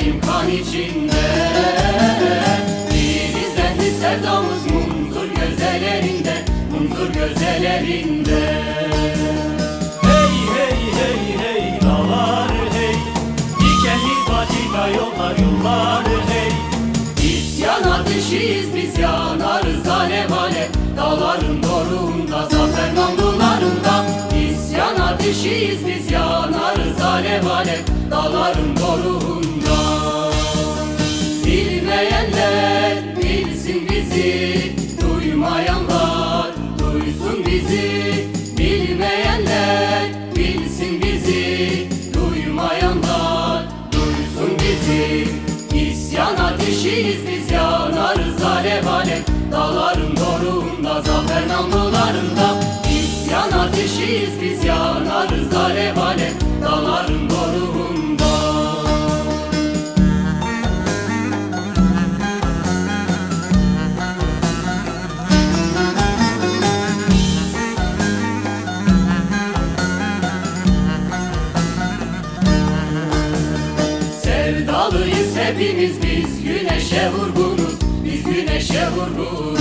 yüreğim kan içinde. Filizlendi sevdamız munzur gözelerinde, munzur gözelerinde. Hey hey hey hey dağlar hey, dikenli patika yollar yollar hey. İsyan ateşiyiz biz, yanarız alev alev, dağların doruğunda, zafer namlularında. İsyan ateşiyiz biz, yanarız alev alev, dağların doruğunda. Bilmeyenler bilsin bizi, duymayanlar duysun bizi. Bilmeyenler bilsin bizi, duymayanlar duysun bizi. İsyan ateşiyiz biz, yanarız alev alev, dağların doruğunda, zafer namlularında. İsyan ateşiyiz biz, yanarız alev alev, dağların doruğunda. Sevdalıyız hepimiz biz, güneşe vurgunuz, biz güneşe vurgunuz.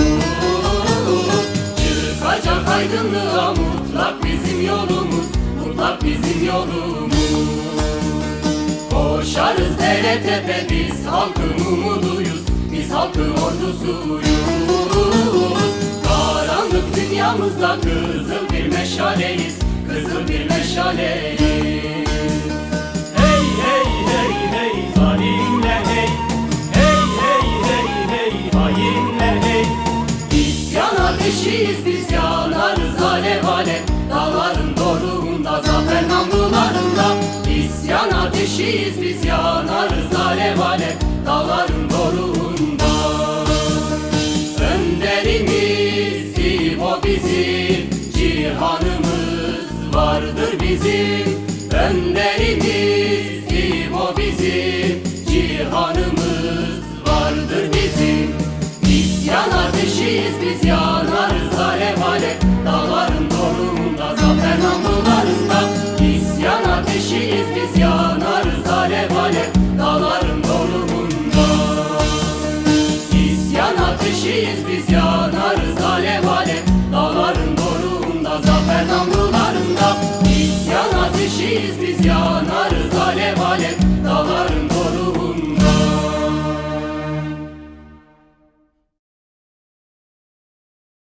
Çıkacak aydınlığa mutlak bizim yolumuz, mutlak bizim yolumuz. Koşarız dere tepe, biz halkın umuduyuz, biz halkın ordusuyuz. Karanlık dünyamızda kızıl bir meşaleyiz, kızıl bir meşaleyiz. Hey hey hey hey zalimle hey, hey hey hey hey hainle hey. İsyan ateşiyiz biz, yanarız alev alev, dağların doruğunda, zafer namlularında. İsyan ateşiyiz biz, yanarız alev alev, dağların doruğunda. Önderimiz İbo bizim, cihanımız vardır bizim. Önderimiz İbo bizim, cihanımız vardır bizim. İsyan ateşiyiz biz, yanarız alev alev, dağların doruğunda, zafer namlularında. İsyan ateşiyiz biz, yanarız alev alev, dağların doruğunda. İsyan ateşiyiz biz, yanarız